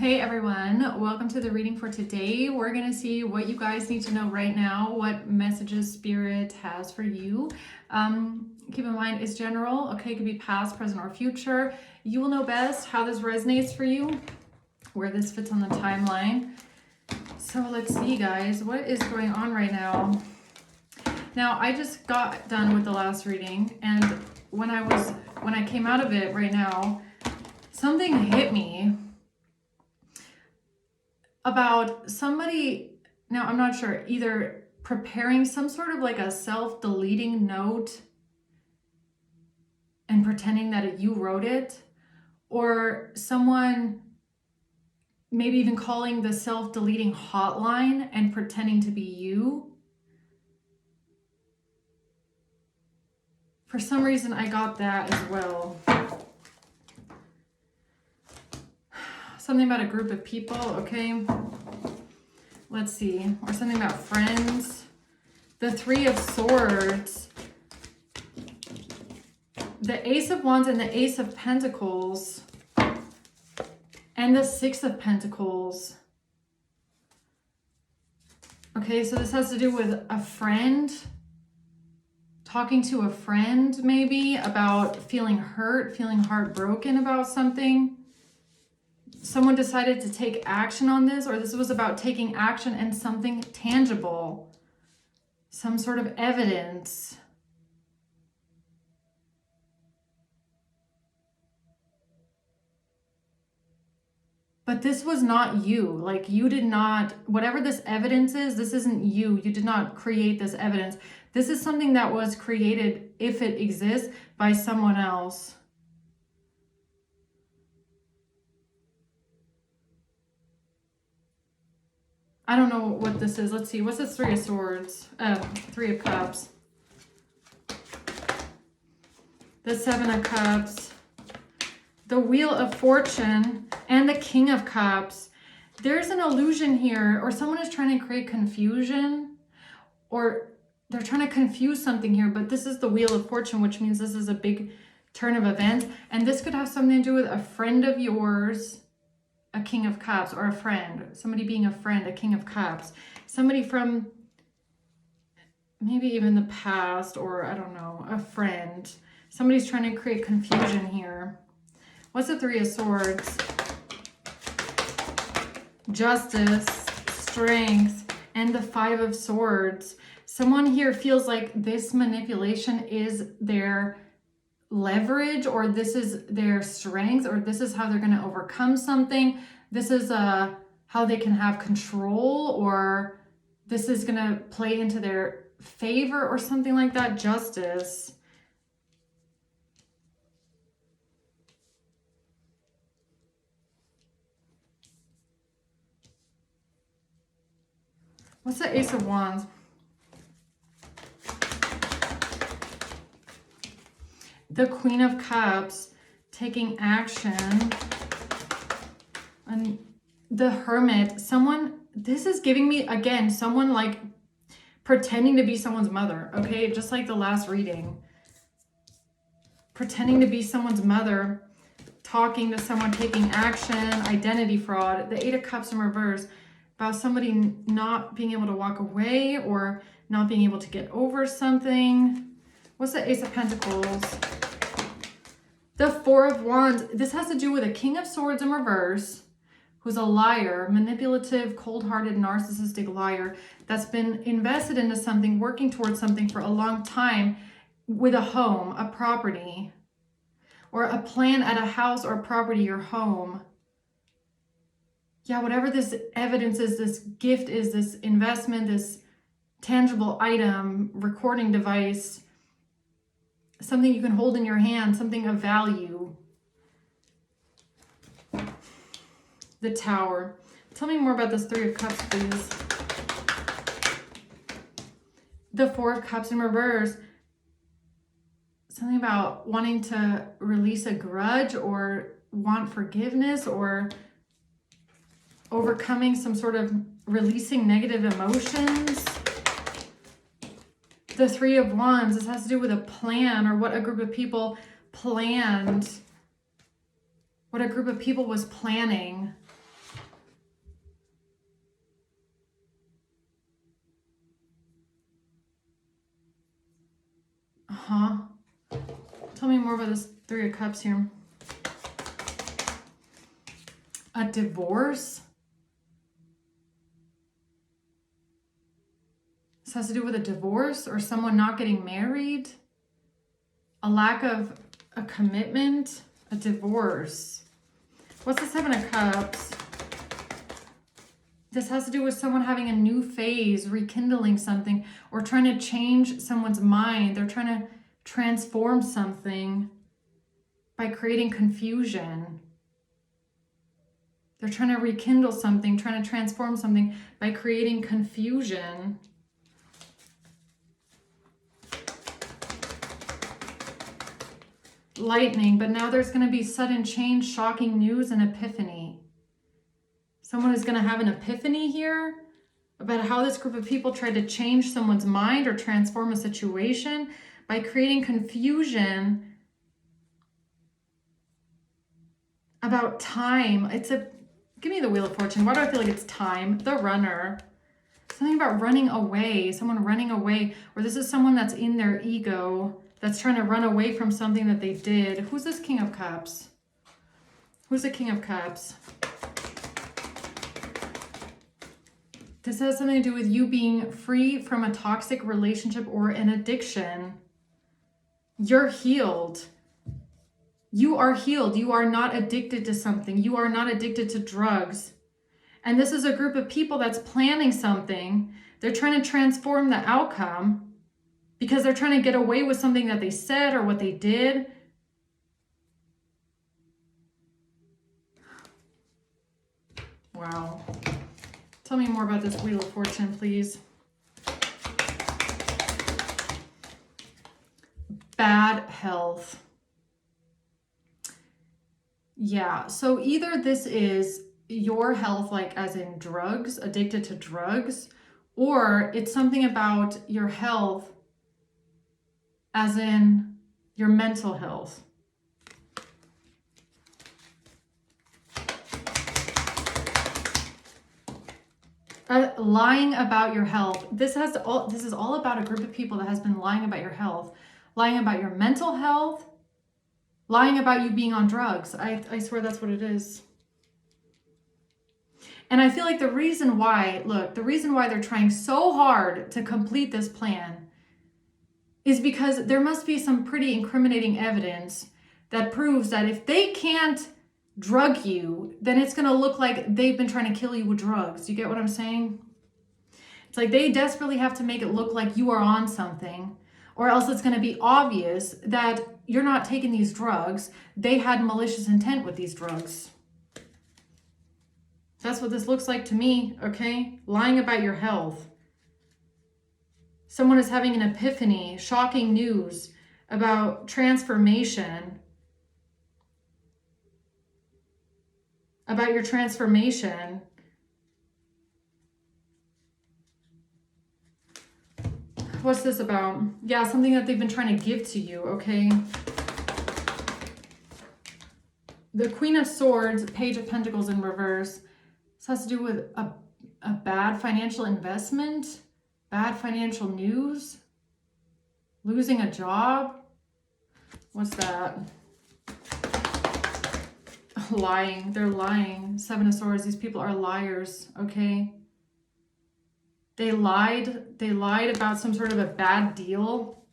Hey everyone, welcome to the reading for today. We're going to see what you guys need to know right now, what messages Spirit has for you. Keep in mind it's general, okay? It could be past, present, or future. You will know best how this resonates for you, where this fits on the timeline. So let's see, guys, what is going on right now? Now, I just got done with the last reading, and when I came out of it right now, something hit me about somebody, now I'm not sure, either preparing some sort of like a self-deleting note and pretending that you wrote it, or someone maybe even calling the self-deleting hotline and pretending to be you. For some reason, I got that as well. Something about a group of people, okay? Let's see. Or something about friends. The Three of Swords. The Ace of Wands and the Ace of Pentacles. And the Six of Pentacles. Okay, so this has to do with a friend. Talking to a friend, maybe, about feeling hurt, feeling heartbroken about something. Someone decided to take action on this, or this was about taking action and something tangible, some sort of evidence. But this was not you. Like, you did not, whatever this evidence is, this isn't you. You did not create this evidence. This is something that was created, if it exists, by someone else. I don't know what this is. Let's see. What's this Three of Swords? Three of Cups. The Seven of Cups. The Wheel of Fortune. And the King of Cups. There's an illusion here, or someone is trying to create confusion, or they're trying to confuse something here, but this is the Wheel of Fortune, which means this is a big turn of events. And this could have something to do with a friend of yours, a King of Cups, or a friend, somebody being a friend, a King of Cups, somebody from maybe even the past, or I don't know, a friend. Somebody's trying to create confusion here. What's the Three of Swords? Justice, strength, and the Five of Swords. Someone here feels like this manipulation is their leverage, or this is their strength, or this is how they're going to overcome something. This is how they can have control, or this is going to play into their favor, or something like that. Justice. What's the Ace of Wands? The Queen of Cups, taking action. And the Hermit, someone, this is giving me, again, someone like pretending to be someone's mother, okay? Just like the last reading. Pretending to be someone's mother, talking to someone, taking action, identity fraud. The Eight of Cups in reverse, about somebody not being able to walk away or not being able to get over something. What's the Ace of Pentacles? The Four of Wands. This has to do with a King of Swords in reverse, who's a liar, manipulative, cold-hearted, narcissistic liar that's been invested into something, working towards something for a long time, with a home, a property, or a plan at a house or property or home. Yeah, whatever this evidence is, this gift is, this investment, this tangible item, recording device, something you can hold in your hand, something of value. The Tower. Tell me more about this Three of Cups, please. The Four of Cups in reverse. Something about wanting to release a grudge, or want forgiveness, or overcoming some sort of releasing negative emotions. The Three of Wands, this has to do with a plan, or what a group of people planned, what a group of people was planning. Huh? Tell me more about this Three of Cups here. A divorce? This has to do with a divorce or someone not getting married? A lack of a commitment? A divorce? What's the Seven of Cups? This has to do with someone having a new phase, rekindling something, or trying to change someone's mind. They're trying to transform something by creating confusion. They're trying to rekindle something, trying to transform something by creating confusion. Lightning, but now there's going to be sudden change, shocking news, and epiphany. Someone is going to have an epiphany here about how this group of people tried to change someone's mind or transform a situation by creating confusion about time. Give me the Wheel of Fortune. Why do I feel like it's time? The Runner. Something about running away, someone running away, or this is someone that's in their ego, that's trying to run away from something that they did. Who's this King of Cups? Who's the King of Cups? This has something to do with you being free from a toxic relationship or an addiction. You're healed. You are healed. You are not addicted to something. You are not addicted to drugs. And this is a group of people that's planning something. They're trying to transform the outcome because they're trying to get away with something that they said or what they did. Wow. Tell me more about this Wheel of Fortune, please. Bad health. Yeah, so either this is your health, like as in drugs, addicted to drugs, or it's something about your health as in your mental health. Lying about your health. This is all about a group of people that has been lying about your health, lying about your mental health, lying about you being on drugs. I swear that's what it is. And I feel like the reason why they're trying so hard to complete this plan is because there must be some pretty incriminating evidence that proves that if they can't drug you, then it's going to look like they've been trying to kill you with drugs. You get what I'm saying? It's like they desperately have to make it look like you are on something, or else it's going to be obvious that you're not taking these drugs. They had malicious intent with these drugs. That's what this looks like to me, okay? Lying about your health. Someone is having an epiphany, shocking news about transformation. About your transformation. What's this about? Yeah, something that they've been trying to give to you, okay? The Queen of Swords, Page of Pentacles in reverse. This has to do with a bad financial investment, bad financial news, losing a job. What's that? Lying. They're lying. Seven of Swords. These people are liars, okay? They lied about some sort of a bad deal.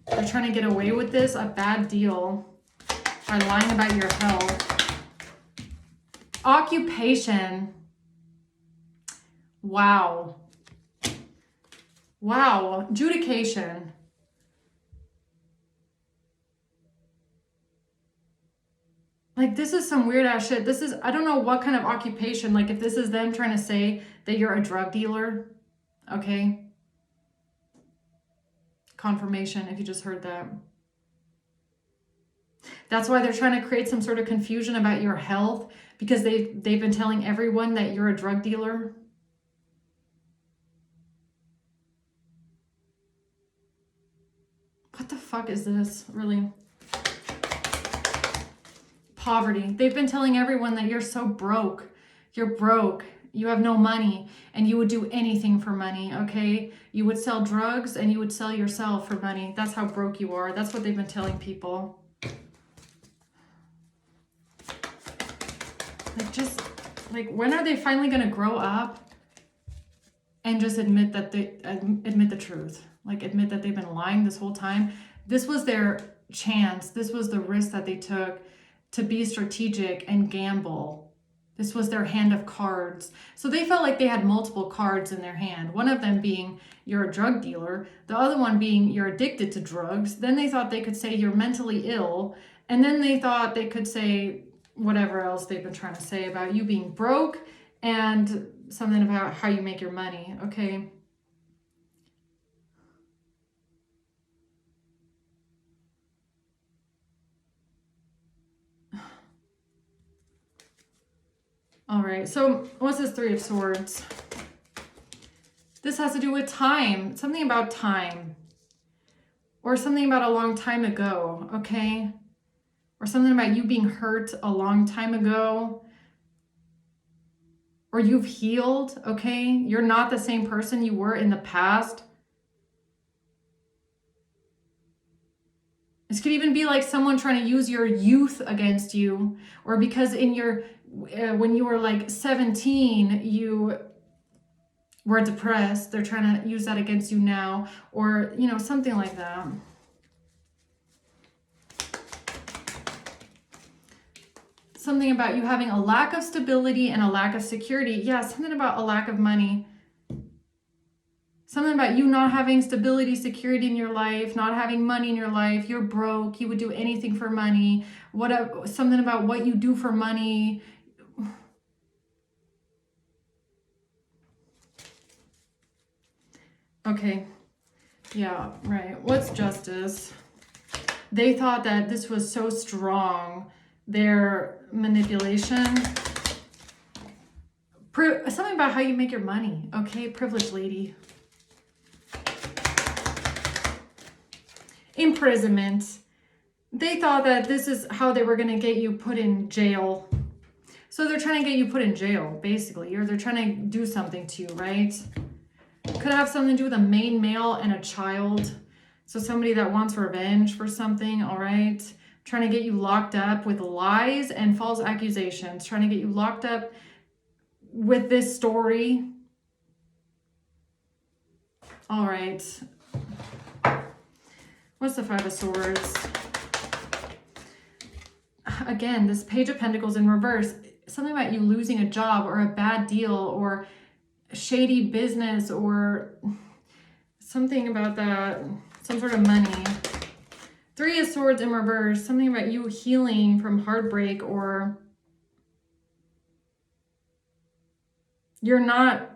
They're trying to get away with this, a bad deal, by lying about your health. Occupation. Wow. Wow. Adjudication. Like, this is some weird ass shit. This is, I don't know what kind of occupation. Like, if this is them trying to say that you're a drug dealer, okay? Confirmation, if you just heard that. That's why they're trying to create some sort of confusion about your health, because they've been telling everyone that you're a drug dealer. What the fuck is this, really? Poverty. They've been telling everyone that you're so broke. You're broke. You have no money, and you would do anything for money, okay? You would sell drugs and you would sell yourself for money. That's how broke you are. That's what they've been telling people. Like, when are they finally going to grow up and just admit that admit the truth? Like, admit that they've been lying this whole time. This was their chance. This was the risk that they took to be strategic and gamble. This was their hand of cards. So they felt like they had multiple cards in their hand. One of them being you're a drug dealer. The other one being you're addicted to drugs. Then they thought they could say you're mentally ill. And then they thought they could say whatever else they've been trying to say about you being broke and something about how you make your money, okay? All right, so what's this Three of Swords? This has to do with time, something about time, or something about a long time ago, okay? Or something about you being hurt a long time ago, or you've healed, okay? You're not the same person you were in the past. This could even be like someone trying to use your youth against you, or because in your when you were like 17, you were depressed. They're trying to use that against you now, or, you know, something like that. Something about you having a lack of stability and a lack of security. Yeah, something about a lack of money. Something about you not having stability, security in your life, not having money in your life. You're broke. You would do anything for money. Something about what you do for money. Okay. Yeah, right. What's justice? They thought that this was so strong. Their manipulation. Something about how you make your money. Okay, privileged lady. Imprisonment. They thought that this is how they were going to get you put in jail. So they're trying to get you put in jail, basically. Or they're trying to do something to you, right? Could have something to do with a main male and a child. So somebody that wants revenge for something, all right? Trying to get you locked up with lies and false accusations. Trying to get you locked up with this story. All right. What's the Five of Swords? Again, this Page of Pentacles in reverse. Something about you losing a job or a bad deal or shady business or something about that. Some sort of money. Three of Swords in reverse. Something about you healing from heartbreak, or you're not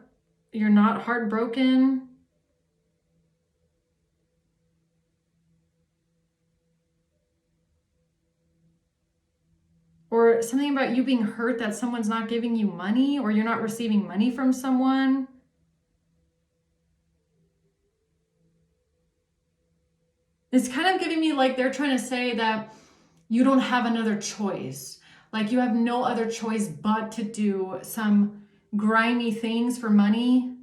heartbroken. Or something about you being hurt that someone's not giving you money, or you're not receiving money from someone. It's kind of giving me like they're trying to say that you don't have another choice. Like you have no other choice but to do some grimy things for money.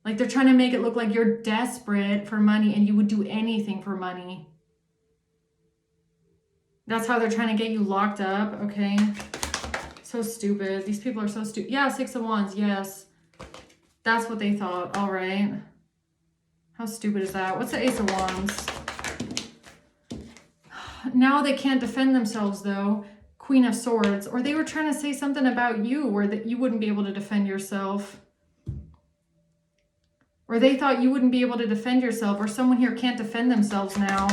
Like they're trying to make it look like you're desperate for money and you would do anything for money. That's how they're trying to get you locked up, okay? So stupid. These people are so stupid. Yeah, Six of Wands, yes. That's what they thought, all right. How stupid is that? What's the Ace of Wands? Now they can't defend themselves, though. Queen of Swords. Or they were trying to say something about you, or that you wouldn't be able to defend yourself. Or they thought you wouldn't be able to defend yourself, or someone here can't defend themselves now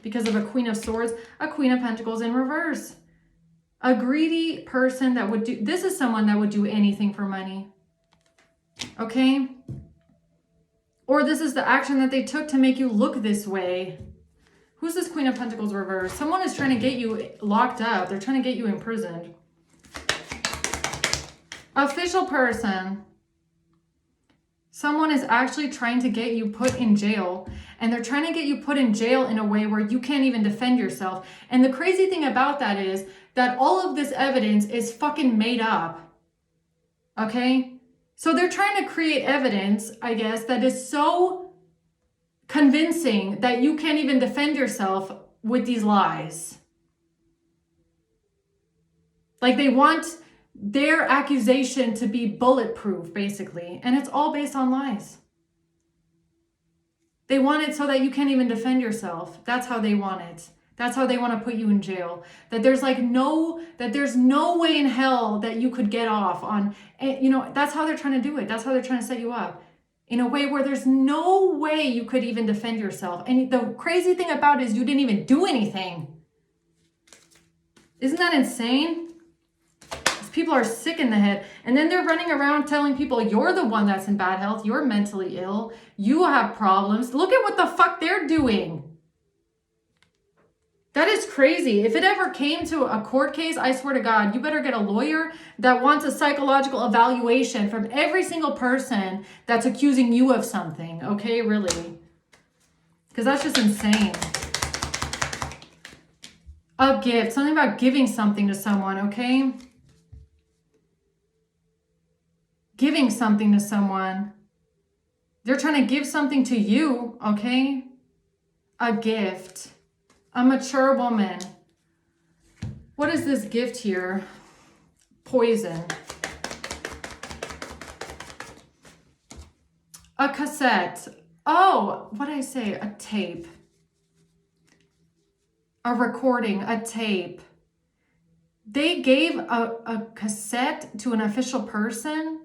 because of a Queen of Swords. A Queen of Pentacles in reverse. A greedy person that would do... This is someone that would do anything for money. Okay? Or this is the action that they took to make you look this way. Who's this Queen of Pentacles reverse? Someone is trying to get you locked up. They're trying to get you imprisoned. Official person. Someone is actually trying to get you put in jail. And they're trying to get you put in jail in a way where you can't even defend yourself. And the crazy thing about that is that all of this evidence is fucking made up. Okay? So they're trying to create evidence, I guess, that is so convincing that you can't even defend yourself with these lies. Like they want their accusation to be bulletproof, basically. And it's all based on lies. They want it so that you can't even defend yourself. That's how they want it. That's how they want to put you in jail. That there's no way in hell that you could get off on, that's how they're trying to do it. That's how they're trying to set you up in a way where there's no way you could even defend yourself. And the crazy thing about it is you didn't even do anything. Isn't that insane? People are sick in the head. And then they're running around telling people you're the one that's in bad health. You're mentally ill. You have problems. Look at what the fuck they're doing. That is crazy. If it ever came to a court case, I swear to God, you better get a lawyer that wants a psychological evaluation from every single person that's accusing you of something. Okay, really. Because that's just insane. A gift. Something about giving something to someone, okay? Giving something to someone. They're trying to give something to you, okay? A gift. A mature woman. What is this gift here? Poison. A cassette. Oh, what did I say? A tape. A recording, a tape. They gave a cassette to an official person,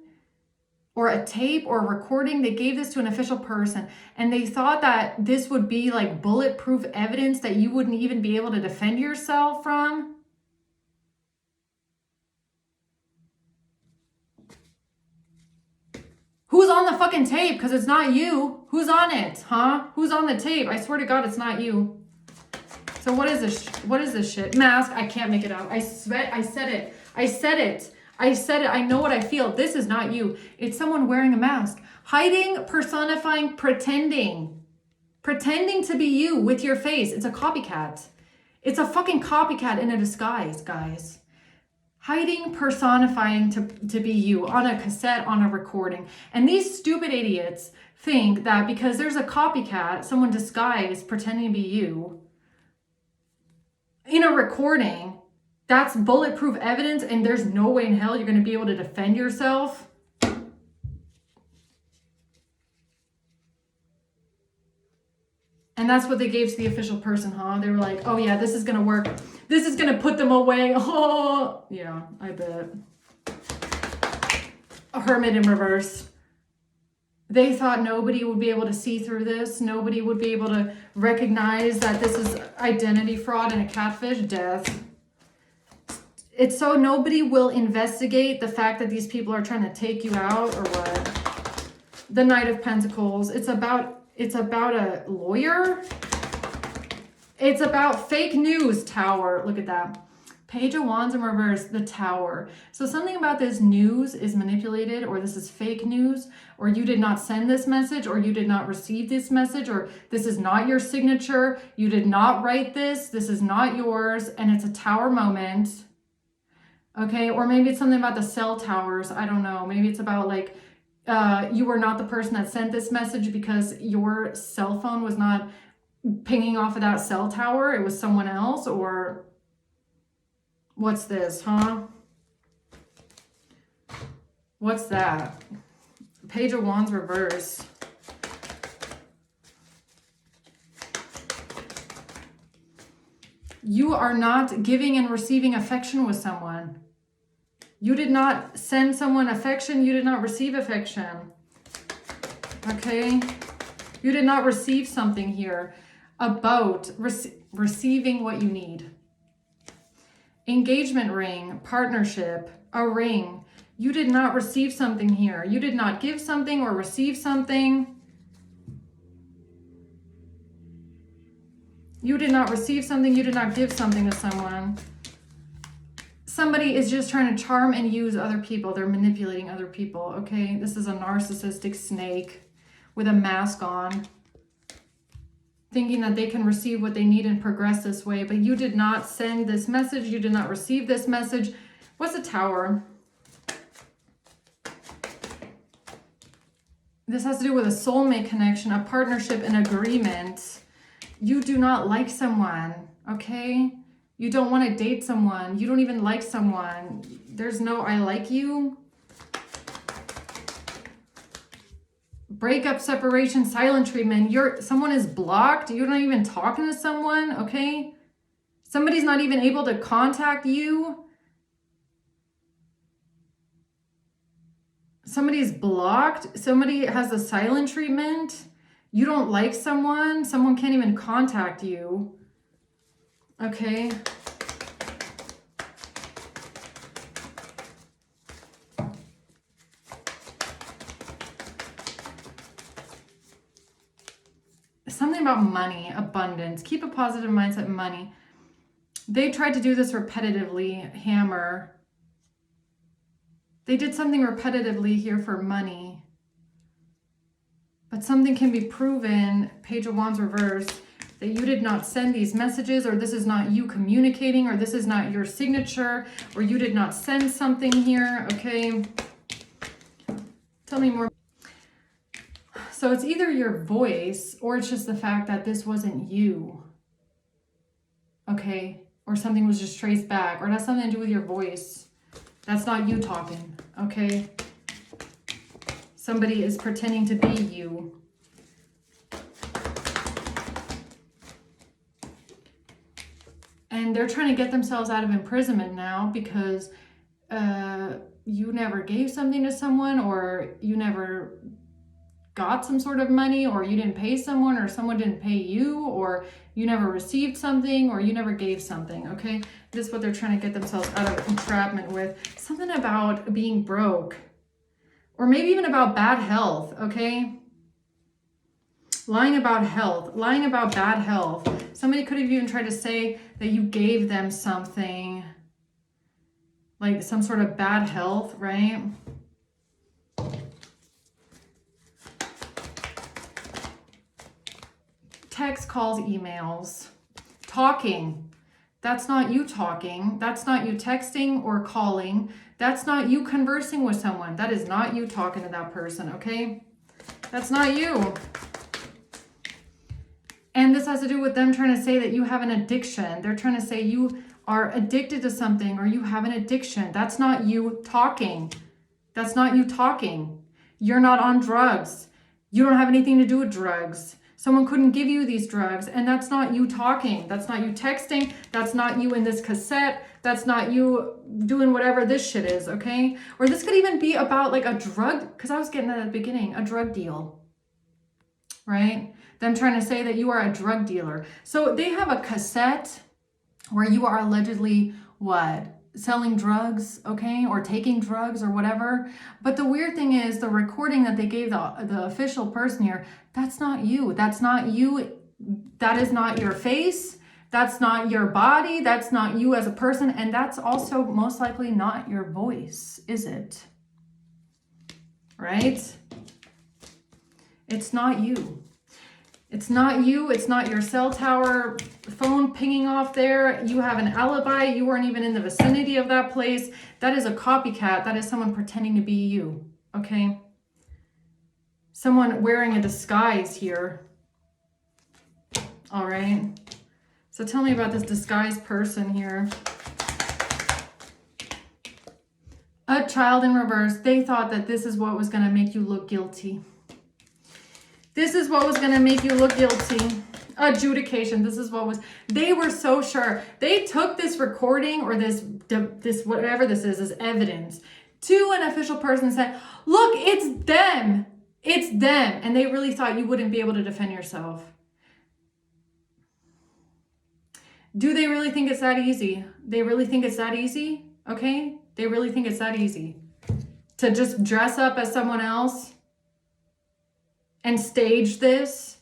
or a tape or a recording. They gave this to an official person, and they thought that this would be like bulletproof evidence that you wouldn't even be able to defend yourself from. Who's on the fucking tape? Because it's not you. Who's on it, huh? Who's on the tape? I swear to God, it's not you. So what is this? What is this shit? Mask. I can't make it out. I said it. I know what I feel. This is not you. It's someone wearing a mask. Hiding, personifying, pretending. Pretending to be you with your face. It's a copycat. It's a fucking copycat in a disguise, guys. Hiding, personifying to be you on a cassette, on a recording. And these stupid idiots think that because there's a copycat, someone disguised pretending to be you in a recording, that's bulletproof evidence, and there's no way in hell you're going to be able to defend yourself. And that's what they gave to the official person, huh? They were like, oh yeah, this is going to work. This is going to put them away. Oh, yeah, I bet. A hermit in reverse. They thought nobody would be able to see through this. Nobody would be able to recognize that this is identity fraud and a catfish. Death. It's so nobody will investigate the fact that these people are trying to take you out, or what? The Knight of Pentacles. It's about a lawyer. It's about fake news. Tower. Look at that. Page of Wands in reverse, the Tower. So something about this news is manipulated, or this is fake news, or you did not send this message, or you did not receive this message, or this is not your signature. You did not write this. This is not yours. And it's a Tower moment. Okay. Or maybe it's something about the cell towers. I don't know. Maybe it's about like, you were not the person that sent this message because your cell phone was not pinging off of that cell tower. It was someone else. Or what's this, huh? What's that? Page of Wands reverse. You are not giving and receiving affection with someone. You did not send someone affection. You did not receive affection. Okay? You did not receive something here about receiving what you need. Engagement ring, partnership, a ring. You did not receive something here. You did not give something or receive something. You did not receive something. You did not give something to someone. Somebody is just trying to charm and use other people. They're manipulating other people, okay? This is a narcissistic snake with a mask on. thinking that they can receive what they need and progress this way, but you did not send this message. You did not receive this message. What's a Tower? This has to do with a soulmate connection, a partnership, an agreement. You do not like someone, okay? You don't want to date someone. You don't even like someone. There's no I like you. Breakup, separation, silent treatment. Someone is blocked. You're not even talking to someone, okay? Somebody's not even able to contact you. Somebody's blocked. Somebody has a silent treatment. You don't like someone. Someone can't even contact you. Okay. Something about money, abundance. Keep a positive mindset, money. They tried to do this repetitively, Hammer. They did something repetitively here for money. But something can be proven, Page of Wands reversed, that you did not send these messages, or this is not you communicating, or this is not your signature, or you did not send something here, okay? Tell me more. So it's either your voice, or it's just the fact that this wasn't you, okay? Or something was just traced back, or it has something to do with your voice. That's not you talking, okay? Somebody is pretending to be you. And they're trying to get themselves out of imprisonment now because you never gave something to someone, or you never got some sort of money, or you didn't pay someone, or someone didn't pay you, or you never received something, or you never gave something, okay? This is what they're trying to get themselves out of entrapment with. Something about being broke, or maybe even about bad health, okay? Lying about health, lying about bad health. Somebody could have even tried to say that you gave them something, like some sort of bad health, right? Text, calls, emails, talking. That's not you talking. That's not you texting or calling. That's not you conversing with someone. That is not you talking to that person, okay? That's not you. And this has to do with them trying to say that you have an addiction. They're trying to say you are addicted to something, or you have an addiction. That's not you talking. That's not you talking. You're not on drugs. You don't have anything to do with drugs. Someone couldn't give you these drugs, and that's not you talking. That's not you texting. That's not you in this cassette. That's not you doing whatever this shit is, okay? Or this could even be about like a drug, because I was getting that at the beginning, a drug deal, right? Them trying to say that you are a drug dealer. So they have a cassette where you are allegedly, what? Selling drugs, okay? Or taking drugs or whatever. But the weird thing is the recording that they gave the official person here, that's not you. That's not you. That is not your face. That's not your body. That's not you as a person. And that's also most likely not your voice, is it? Right? It's not you. It's not you. It's not your cell tower phone pinging off there. You have an alibi. You weren't even in the vicinity of that place. That is a copycat. That is someone pretending to be you. Okay? Someone wearing a disguise here. All right? So tell me about this disguised person here. A child in reverse. They thought that this is what was going to make you look guilty. This is what was going to make you look guilty. Adjudication. This is what was, they were so sure. They took this recording or this whatever this is as evidence to an official person and said, look, it's them. It's them. And they really thought you wouldn't be able to defend yourself. Do they really think it's that easy? They really think it's that easy? Okay? They really think it's that easy to just dress up as someone else and stage this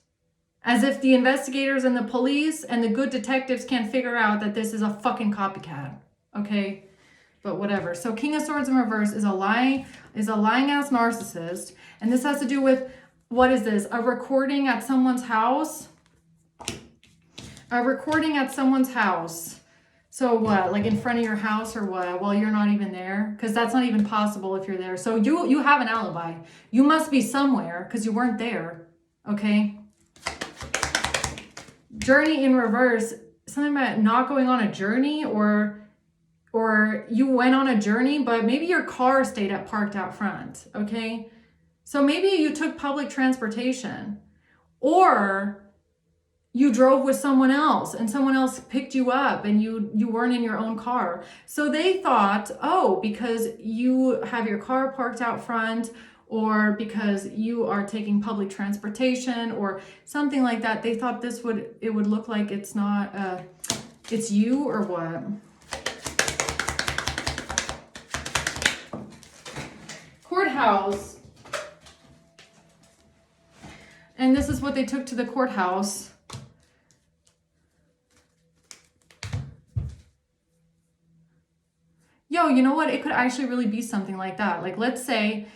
as if the investigators and the police and the good detectives can't figure out that this is a fucking copycat, okay? But whatever. So King of Swords in reverse is a lying ass narcissist, and this has to do with, what is this? A recording at someone's house A recording at someone's house. So what, like in front of your house or what? Well, you're not even there, because that's not even possible if you're there. So you have an alibi. You must be somewhere because you weren't there. Okay. Journey in reverse. Something about not going on a journey, or you went on a journey, but maybe your car stayed parked out front. Okay. So maybe you took public transportation, or you drove with someone else and someone else picked you up and you weren't in your own car. So they thought, oh, because you have your car parked out front, or because you are taking public transportation or something like that, they thought it would look like it's not, it's you or what? Courthouse. And this is what they took to the courthouse. Yo, you know what? It could actually really be something like that. Like, let's say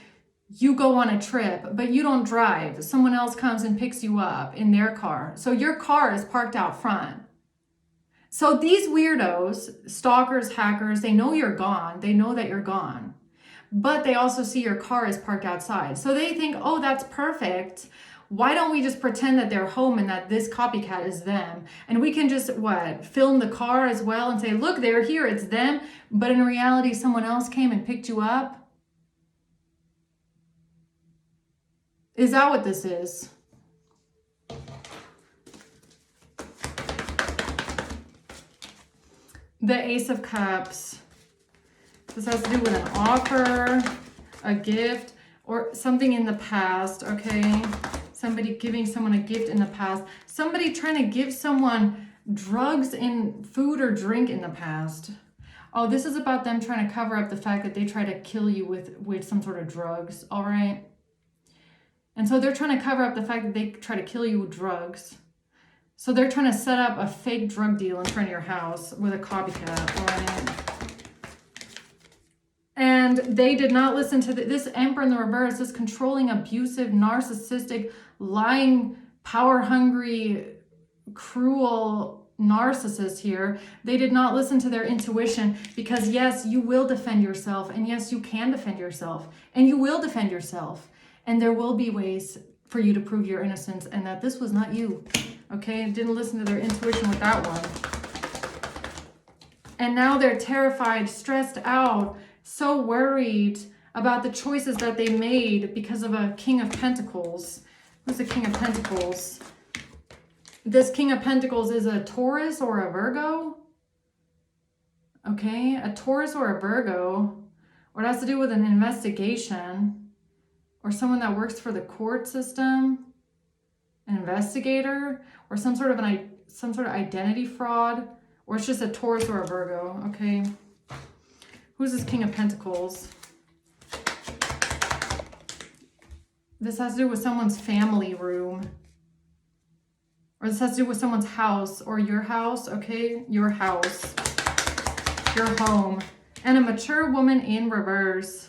you go on a trip, but you don't drive. Someone else comes and picks you up in their car. So your car is parked out front. So these weirdos, stalkers, hackers, they know you're gone. They know that you're gone. But they also see your car is parked outside. So they think, oh, that's perfect. Why don't we just pretend that they're home and that this copycat is them? And we can just, film the car as well and say, look, they're here, it's them. But in reality, someone else came and picked you up. Is that what this is? The Ace of Cups. This has to do with an offer, a gift, or something in the past, okay? Somebody giving someone a gift in the past. Somebody trying to give someone drugs in food or drink in the past. Oh, this is about them trying to cover up the fact that they try to kill you with some sort of drugs, all right? And so they're trying to cover up the fact that they try to kill you with drugs. So they're trying to set up a fake drug deal in front of your house with a copycat, all right? And they did not listen to this Emperor in the reverse, this controlling, abusive, narcissistic, lying, power-hungry, cruel narcissist here. They did not listen to their intuition, because yes, you will defend yourself, and yes, you can defend yourself, and you will defend yourself. And there will be ways for you to prove your innocence and that this was not you. Okay? Didn't listen to their intuition with that one. And now they're terrified, stressed out, so worried about the choices that they made because of a King of Pentacles. Who's the King of Pentacles? This King of Pentacles is a Taurus or a Virgo. Okay, a Taurus or a Virgo. Or it has to do with an investigation. Or someone that works for the court system. An investigator. Or some sort of identity fraud. Or it's just a Taurus or a Virgo. Okay. Who's this King of Pentacles? This has to do with someone's family room. Or this has to do with someone's house or your house, okay? Your house. Your home. And a mature woman in reverse.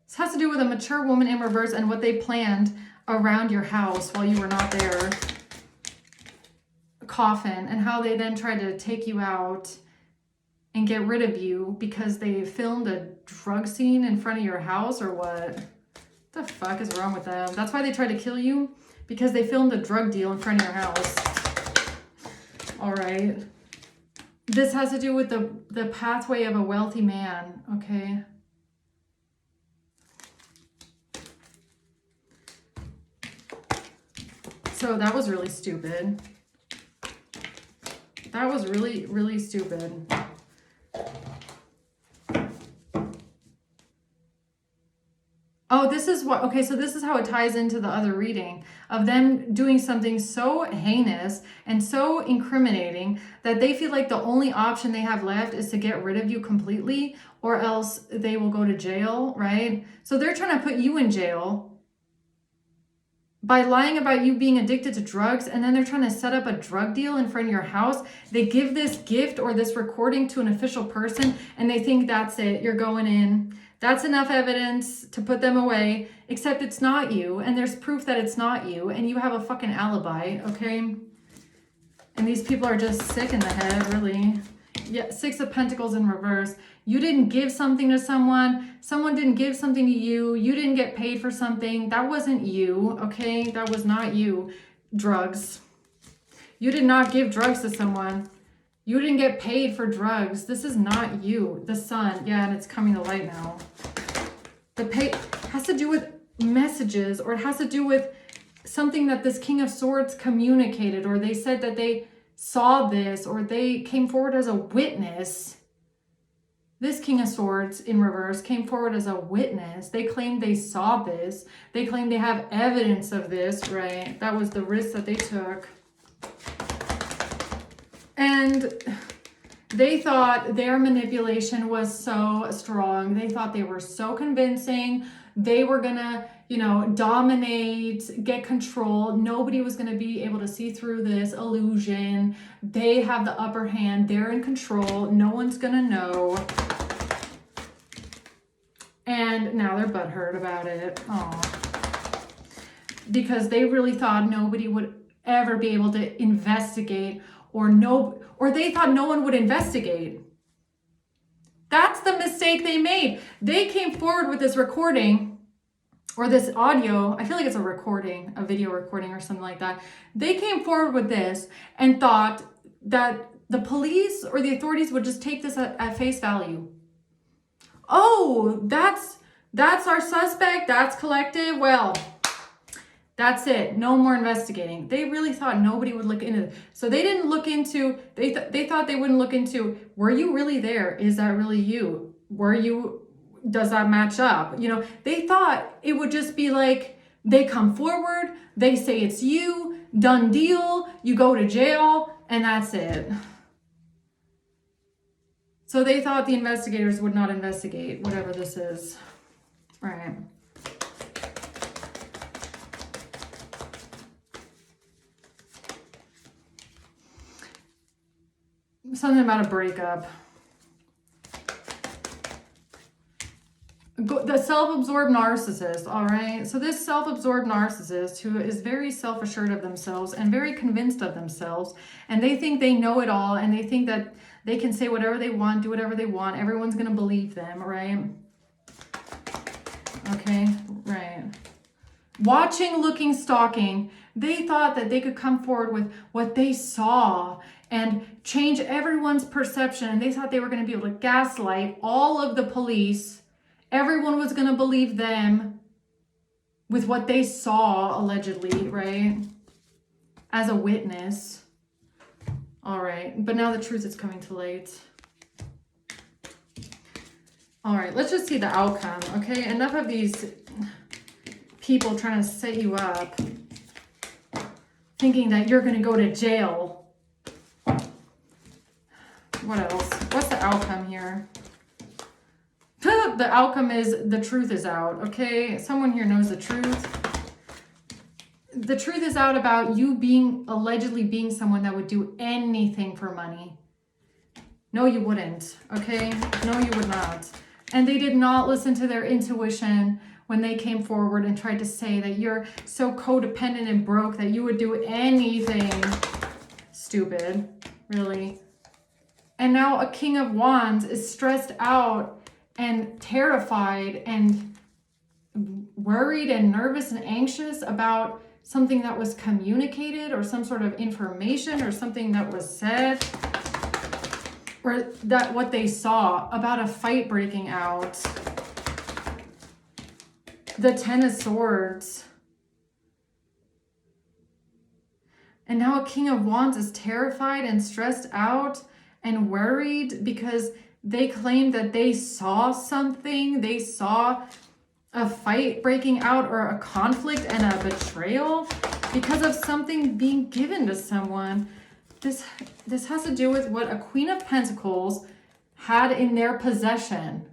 This has to do with a mature woman in reverse and what they planned around your house while you were not there. Coffin, and how they then tried to take you out and get rid of you because they filmed a drug scene in front of your house, or what? What the fuck is wrong with them? That's why they tried to kill you, because they filmed a drug deal in front of your house. All right. This has to do with the pathway of a wealthy man, okay? So that was really stupid. That was really, really stupid. Oh, this is what, okay, so this is how it ties into the other reading of them doing something so heinous and so incriminating that they feel like the only option they have left is to get rid of you completely, or else they will go to jail, right? So they're trying to put you in jail by lying about you being addicted to drugs, and then they're trying to set up a drug deal in front of your house. They give this gift or this recording to an official person, and they think that's it. You're going in. That's enough evidence to put them away, except it's not you, and there's proof that it's not you, and you have a fucking alibi, okay? And these people are just sick in the head, really. Yeah, Six of Pentacles in reverse. You didn't give something to someone. Someone didn't give something to you. You didn't get paid for something. That wasn't you, okay? That was not you. Drugs. You did not give drugs to someone. You didn't get paid for drugs. This is not you. The Sun. Yeah, and it's coming to light now. The pay has to do with messages, or it has to do with something that this King of Swords communicated, or they said that they saw this, or they came forward as a witness. This King of Swords in reverse came forward as a witness. They claimed they saw this. They claimed they have evidence of this, right? That was the risk that they took. And they thought their manipulation was so strong. They thought they were so convincing. They were gonna, you know, dominate, get control. Nobody was gonna be able to see through this illusion. They have the upper hand. They're in control. No one's gonna know. And now they're butthurt about it. Aw. Because they really thought nobody would ever be able to investigate, or they thought no one would investigate. That's the mistake they made. They came forward with this recording, or this audio. I feel like it's a recording, a video recording or something like that. They came forward with this and thought that the police or the authorities would just take this at face value. Oh, that's our suspect. That's collective. Well, that's it. No more investigating. They really thought nobody would look into it. So they didn't look into, they thought they wouldn't look into, were you really there? Is that really you? Does that match up? You know, they thought it would just be like, they come forward, they say it's you, done deal, you go to jail, and that's it. So they thought the investigators would not investigate whatever this is. Right. Something about a breakup. The self-absorbed narcissist, all right? So this self-absorbed narcissist who is very self-assured of themselves and very convinced of themselves, and they think they know it all, and they think that they can say whatever they want, do whatever they want. Everyone's going to believe them, right? Okay, right. Watching, looking, stalking. They thought that they could come forward with what they saw and change everyone's perception. And they thought they were going to be able to gaslight all of the police. Everyone was going to believe them with what they saw, allegedly, right? As a witness. All right, but now the truth is coming to light. All right, let's just see the outcome, okay? Enough of these people trying to set you up, thinking that you're going to go to jail. What else? What's the outcome here? The outcome is the truth is out, okay? Someone here knows the truth. The truth is out about you allegedly being someone that would do anything for money. No, you wouldn't, okay? No, you would not. And they did not listen to their intuition when they came forward and tried to say that you're so codependent and broke that you would do anything. Stupid, really. And now a King of Wands is stressed out and terrified and worried and nervous and anxious about something that was communicated, or some sort of information, or something that was said, or that what they saw about a fight breaking out. The Ten of Swords. And now a King of Wands is terrified and stressed out and worried because they claim that they saw something. They saw a fight breaking out, or a conflict and a betrayal because of something being given to someone. This has to do with what a Queen of Pentacles had in their possession.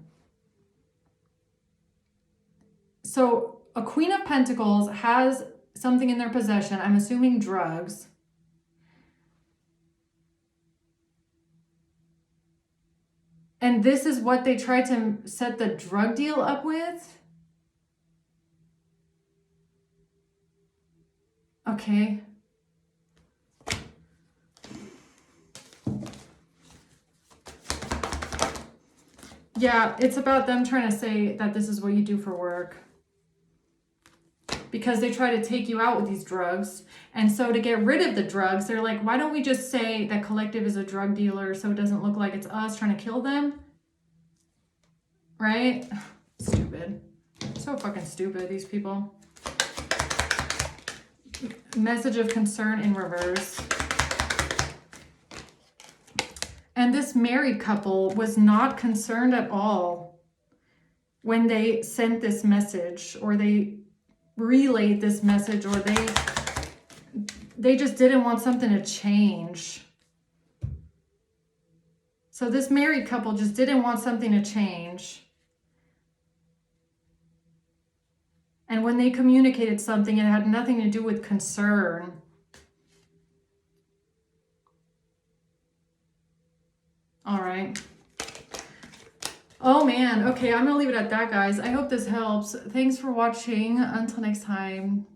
So a Queen of Pentacles has something in their possession. I'm assuming drugs. And this is what they tried to set the drug deal up with? Okay. Yeah, it's about them trying to say that this is what you do for work. Because they try to take you out with these drugs. And so to get rid of the drugs, they're like, why don't we just say that Collective is a drug dealer so it doesn't look like it's us trying to kill them? Right? Stupid. So fucking stupid, these people. Message of concern in reverse. And this married couple was not concerned at all when they sent this message, or they relayed this message, or they just didn't want something to change. So this married couple just didn't want something to change. And when they communicated something, it had nothing to do with concern. All right. Oh man. Okay, I'm gonna leave it at that, guys. I hope this helps. Thanks for watching. Until next time.